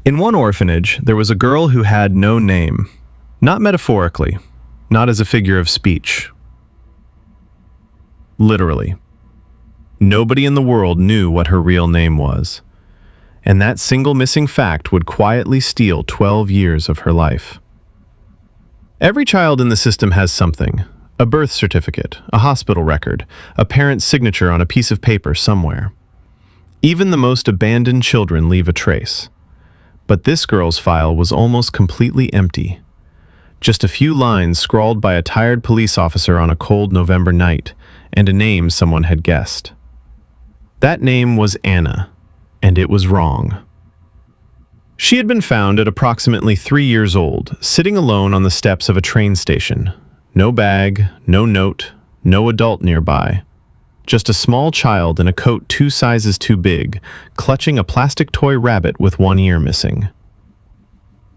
In one orphanage, there was a girl who had no name. Not metaphorically, not as a figure of speech. Literally. Nobody in the world knew what her real name was. And that single missing fact would quietly steal 12 years of her life. Every child in the system has something. A birth certificate, a hospital record, a parent's signature on a piece of paper somewhere. Even the most abandoned children leave a trace. But this girl's file was almost completely empty. Just a few lines scrawled by a tired police officer on a cold November night, and a name someone had guessed. That name was Anna, and it was wrong. She had been found at approximately 3 years old, sitting alone on the steps of a train station. No bag, no note, no adult nearby. Just a small child in a coat 2 sizes too big, clutching a plastic toy rabbit with one ear missing.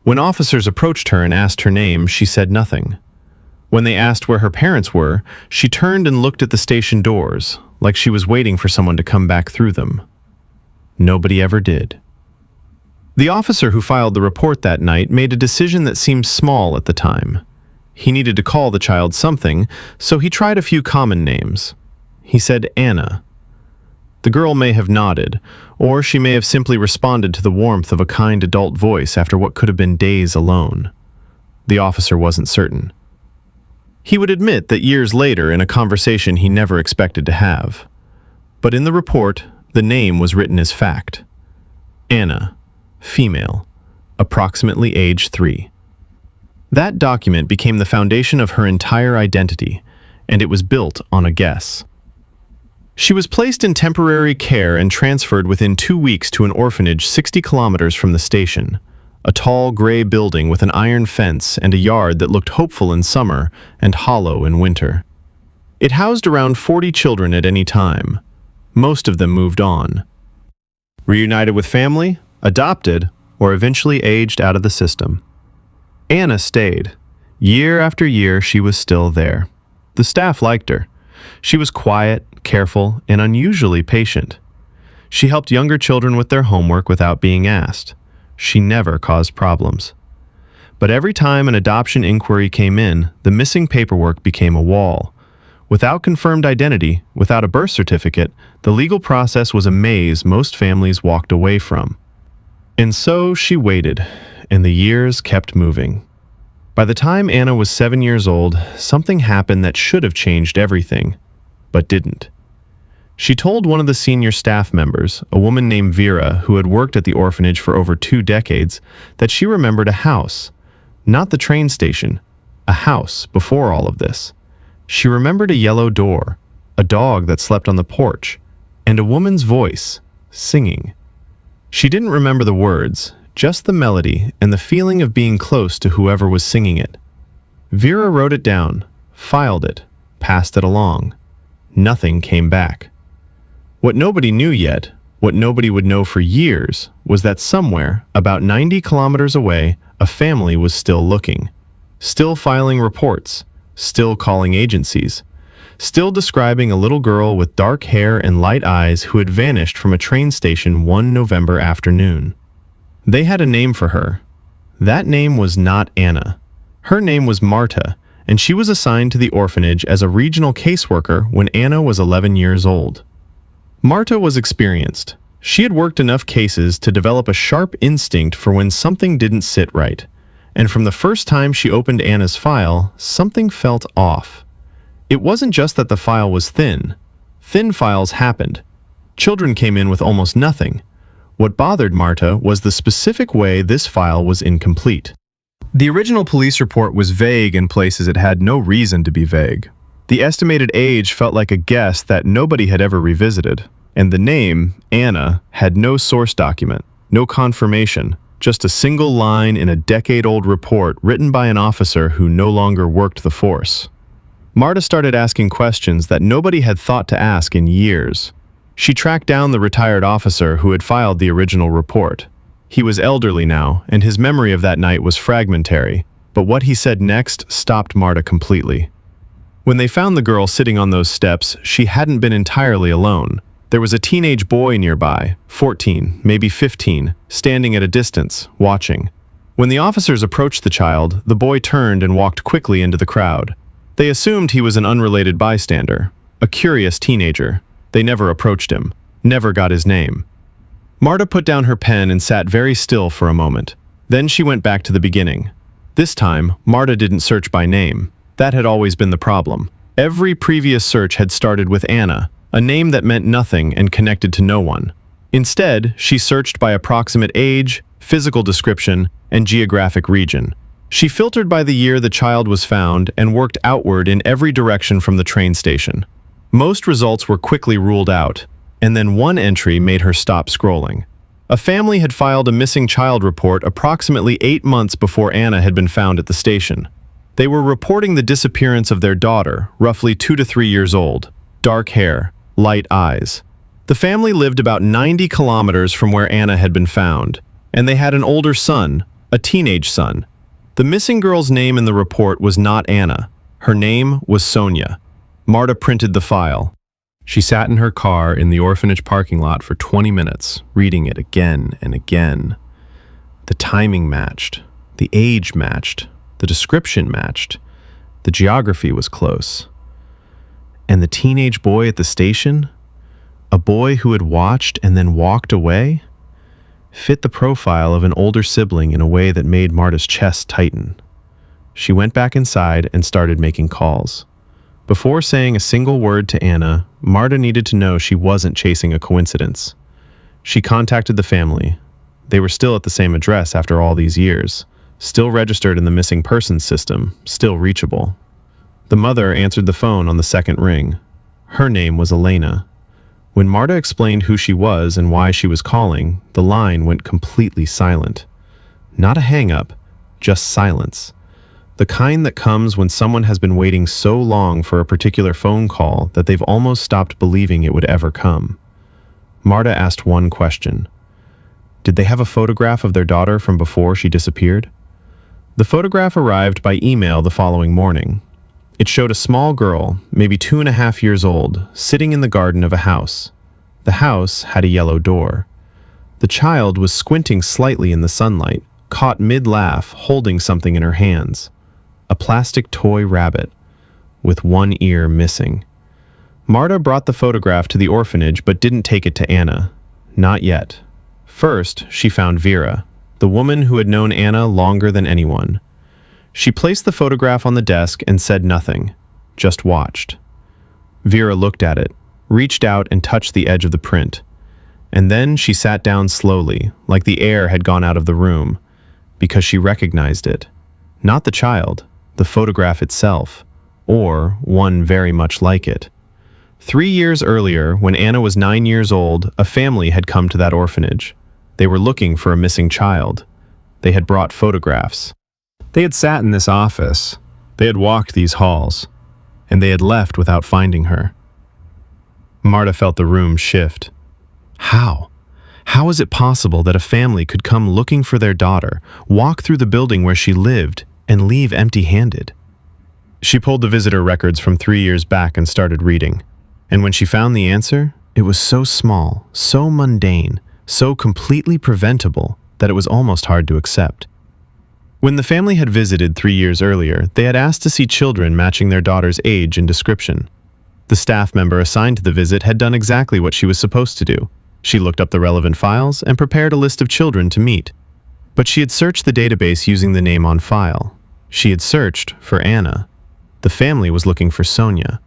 When officers approached her and asked her name, she said nothing. When they asked where her parents were, she turned and looked at the station doors, like she was waiting for someone to come back through them. Nobody ever did. The officer who filed the report that night made a decision that seemed small at the time. He needed to call the child something, so he tried a few common names. He said Anna. The girl may have nodded, or she may have simply responded to the warmth of a kind adult voice after what could have been days alone. The officer wasn't certain. He would admit that years later in a conversation he never expected to have. But in the report, the name was written as fact. Anna, female, approximately age 3. That document became the foundation of her entire identity, and it was built on a guess. She was placed in temporary care and transferred within 2 weeks to an orphanage 60 kilometers from the station, a tall gray building with an iron fence and a yard that looked hopeful in summer and hollow in winter. It housed around 40 children at any time. Most of them moved on. Reunited with family, adopted, or eventually aged out of the system. Anna stayed. Year after year, she was still there. The staff liked her. She was quiet, careful, and unusually patient. She helped younger children with their homework without being asked. She never caused problems. But every time an adoption inquiry came in, the missing paperwork became a wall. Without confirmed identity, without a birth certificate, the legal process was a maze most families walked away from. And so she waited, and the years kept moving. By the time Anna was 7 years old, something happened that should have changed everything, but didn't. She told one of the senior staff members, a woman named Vera who had worked at the orphanage for over 2 decades, that she remembered a house, not the train station, a house before all of this. She remembered a yellow door, a dog that slept on the porch, and a woman's voice, singing. She didn't remember the words, just the melody and the feeling of being close to whoever was singing it. Vera wrote it down, filed it, passed it along. Nothing came back. What nobody knew yet, what nobody would know for years, was that somewhere, about 90 kilometers away, a family was still looking, still filing reports, still calling agencies, still describing a little girl with dark hair and light eyes who had vanished from a train station one November afternoon. They had a name for her. That name was not Anna. Her name was Marta, and she was assigned to the orphanage as a regional caseworker when Anna was 11 years old. Marta was experienced. She had worked enough cases to develop a sharp instinct for when something didn't sit right, and from the first time she opened Anna's file, something felt off. It wasn't just that the file was thin. Thin files happened. Children came in with almost nothing. What bothered Marta was the specific way this file was incomplete. The original police report was vague in places it had no reason to be vague. The estimated age felt like a guess that nobody had ever revisited, and the name, Anna, had no source document, no confirmation, just a single line in a decade-old report written by an officer who no longer worked the force. Marta started asking questions that nobody had thought to ask in years. She tracked down the retired officer who had filed the original report. He was elderly now, and his memory of that night was fragmentary, but what he said next stopped Marta completely. When they found the girl sitting on those steps, she hadn't been entirely alone. There was a teenage boy nearby, 14, maybe 15, standing at a distance, watching. When the officers approached the child, the boy turned and walked quickly into the crowd. They assumed he was an unrelated bystander, a curious teenager. They never approached him, never got his name. Marta put down her pen and sat very still for a moment. Then she went back to the beginning. This time, Marta didn't search by name. That had always been the problem. Every previous search had started with Anna, a name that meant nothing and connected to no one. Instead, she searched by approximate age, physical description, and geographic region. She filtered by the year the child was found and worked outward in every direction from the train station. Most results were quickly ruled out, and then one entry made her stop scrolling. A family had filed a missing child report approximately 8 months before Anna had been found at the station. They were reporting the disappearance of their daughter, roughly 2 to 3 years old, dark hair, light eyes. The family lived about 90 kilometers from where Anna had been found, and they had an older son, a teenage son. The missing girl's name in the report was not Anna. Her name was Sonia. Marta printed the file. She sat in her car in the orphanage parking lot for 20 minutes, reading it again and again. The timing matched, the age matched, the description matched, the geography was close. And the teenage boy at the station, a boy who had watched and then walked away, fit the profile of an older sibling in a way that made Marta's chest tighten. She went back inside and started making calls. Before saying a single word to Anna, Marta needed to know she wasn't chasing a coincidence. She contacted the family. They were still at the same address after all these years, still registered in the missing persons system, still reachable. The mother answered the phone on the second ring. Her name was Elena. When Marta explained who she was and why she was calling, the line went completely silent. Not a hang-up, just silence. The kind that comes when someone has been waiting so long for a particular phone call that they've almost stopped believing it would ever come. Marta asked one question. Did they have a photograph of their daughter from before she disappeared? The photograph arrived by email the following morning. It showed a small girl, maybe 2.5 years old, sitting in the garden of a house. The house had a yellow door. The child was squinting slightly in the sunlight, caught mid-laugh, holding something in her hands. A plastic toy rabbit, with one ear missing. Marta brought the photograph to the orphanage but didn't take it to Anna. Not yet. First, she found Vera, the woman who had known Anna longer than anyone. She placed the photograph on the desk and said nothing, just watched. Vera looked at it, reached out and touched the edge of the print. And then she sat down slowly, like the air had gone out of the room, because she recognized it. Not the child, the photograph itself, or one very much like it. 3 years earlier, when Anna was 9 years old, a family had come to that orphanage. They were looking for a missing child. They had brought photographs. They had sat in this office. They had walked these halls. And they had left without finding her. Marta felt the room shift. How? How is it possible that a family could come looking for their daughter, walk through the building where she lived, and leave empty-handed? She pulled the visitor records from 3 years back and started reading. And when she found the answer, it was so small, so mundane, so completely preventable that it was almost hard to accept. When the family had visited 3 years earlier, they had asked to see children matching their daughter's age and description. The staff member assigned to the visit had done exactly what she was supposed to do. She looked up the relevant files and prepared a list of children to meet. But she had searched the database using the name on file. She had searched for Anna. The family was looking for Sonia.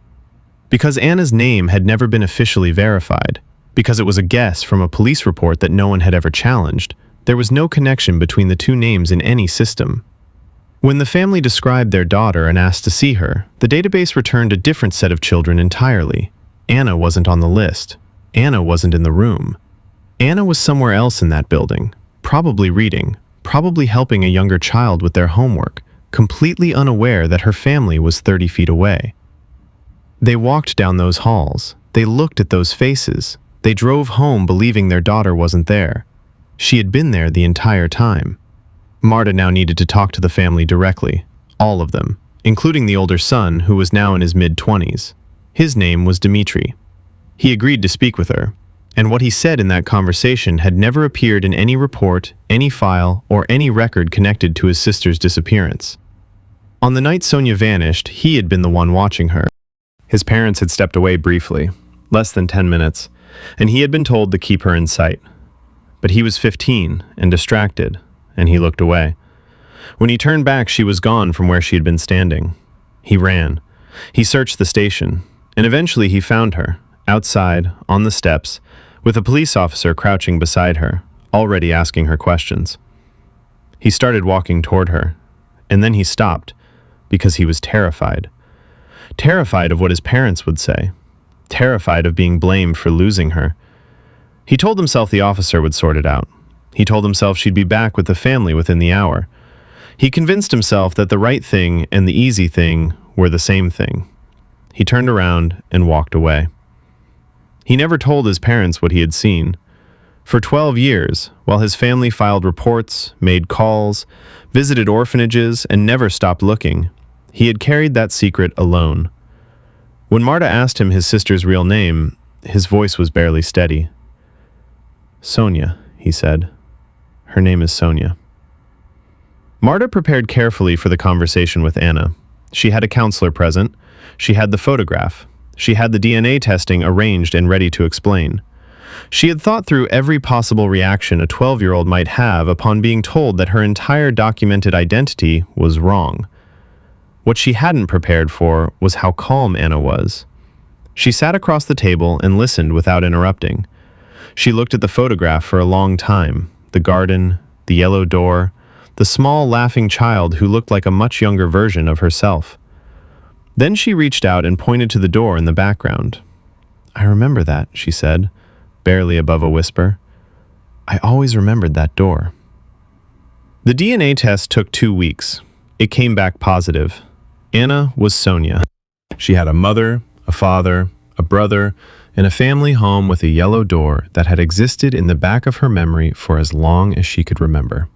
Because Anna's name had never been officially verified, because it was a guess from a police report that no one had ever challenged, there was no connection between the two names in any system. When the family described their daughter and asked to see her, the database returned a different set of children entirely. Anna wasn't on the list. Anna wasn't in the room. Anna was somewhere else in that building, probably reading, probably helping a younger child with their homework, completely unaware that her family was 30 feet away. They walked down those halls. They looked at those faces. They drove home believing their daughter wasn't there. She had been there the entire time. Marta now needed to talk to the family directly, all of them, including the older son who was now in his mid-20s. His name was Dmitri. He agreed to speak with her, and what he said in that conversation had never appeared in any report, any file, or any record connected to his sister's disappearance. On the night Sonia vanished, he had been the one watching her. His parents had stepped away briefly, less than 10 minutes, and he had been told to keep her in sight. But he was 15 and distracted, and he looked away. When he turned back, she was gone from where she had been standing. He ran. He searched the station, and eventually he found her, outside, on the steps, with a police officer crouching beside her, already asking her questions. He started walking toward her, and then he stopped, because he was terrified. Terrified of what his parents would say. Terrified of being blamed for losing her. He told himself the officer would sort it out. He told himself she'd be back with the family within the hour. He convinced himself that the right thing and the easy thing were the same thing. He turned around and walked away. He never told his parents what he had seen. For 12 years, while his family filed reports, made calls, visited orphanages, and never stopped looking, he had carried that secret alone. When Marta asked him his sister's real name, his voice was barely steady. "Sonia," he said. "Her name is Sonia." Marta prepared carefully for the conversation with Anna. She had a counselor present. She had the photograph. She had the DNA testing arranged and ready to explain. She had thought through every possible reaction a 12-year-old might have upon being told that her entire documented identity was wrong. What she hadn't prepared for was how calm Anna was. She sat across the table and listened without interrupting. She looked at the photograph for a long time, the garden, the yellow door, the small laughing child who looked like a much younger version of herself. Then she reached out and pointed to the door in the background. "I remember that," she said, barely above a whisper. "I always remembered that door." The DNA test took 2 weeks. It came back positive. Anna was Sonia. She had a mother, a father, a brother, and a family home with a yellow door that had existed in the back of her memory for as long as she could remember.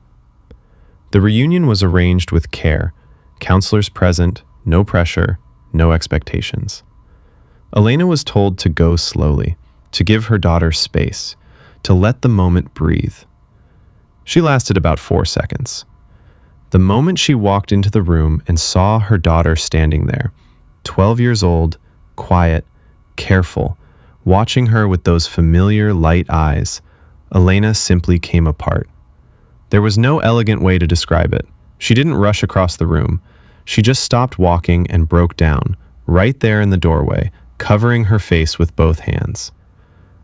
The reunion was arranged with care, counselors present, no pressure, no expectations. Elena was told to go slowly, to give her daughter space, to let the moment breathe. She lasted about 4 seconds. The moment she walked into the room and saw her daughter standing there, 12 years old, quiet, careful, watching her with those familiar light eyes, Elena simply came apart. There was no elegant way to describe it. She didn't rush across the room. She just stopped walking and broke down, right there in the doorway, covering her face with both hands.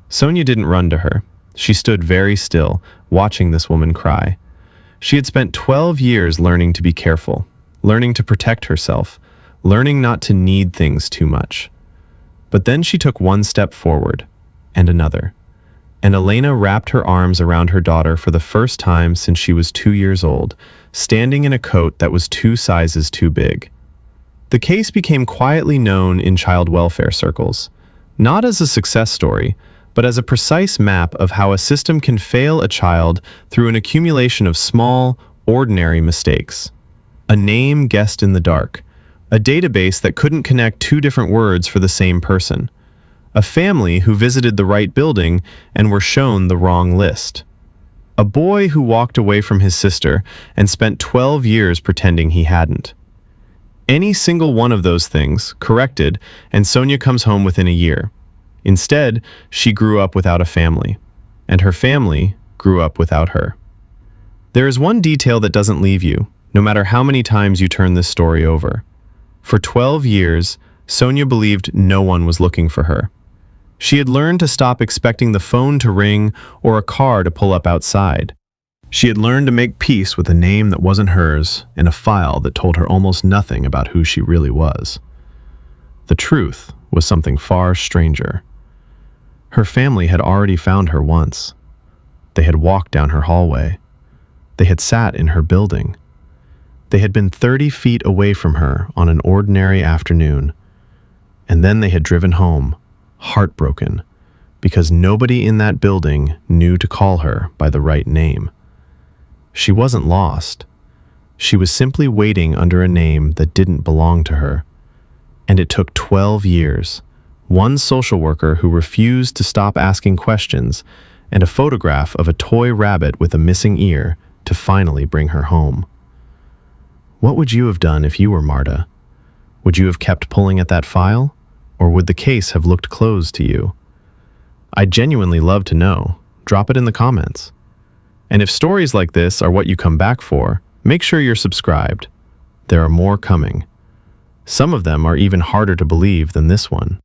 Sonia didn't run to her. She stood very still, watching this woman cry. She had spent 12 years learning to be careful, learning to protect herself, learning not to need things too much. But then she took one step forward, and another. And Elena wrapped her arms around her daughter for the first time since she was 2 years old, standing in a coat that was 2 sizes too big. The case became quietly known in child welfare circles, not as a success story, but as a precise map of how a system can fail a child through an accumulation of small, ordinary mistakes. A name guessed in the dark, a database that couldn't connect 2 different words for the same person, a family who visited the right building and were shown the wrong list, a boy who walked away from his sister and spent 12 years pretending he hadn't. Any single one of those things corrected, and Sonia comes home within a year. Instead, she grew up without a family, and her family grew up without her. There is one detail that doesn't leave you, no matter how many times you turn this story over. For 12 years, Sonia believed no one was looking for her. She had learned to stop expecting the phone to ring or a car to pull up outside. She had learned to make peace with a name that wasn't hers and a file that told her almost nothing about who she really was. The truth was something far stranger. Her family had already found her once. They had walked down her hallway. They had sat in her building. They had been 30 feet away from her on an ordinary afternoon. And then they had driven home, heartbroken, because nobody in that building knew to call her by the right name. She wasn't lost. She was simply waiting under a name that didn't belong to her. And it took 12 years, one social worker who refused to stop asking questions, and a photograph of a toy rabbit with a missing ear to finally bring her home. What would you have done if you were Marta? Would you have kept pulling at that file? Or would the case have looked closed to you? I'd genuinely love to know. Drop it in the comments. And if stories like this are what you come back for, make sure you're subscribed. There are more coming. Some of them are even harder to believe than this one.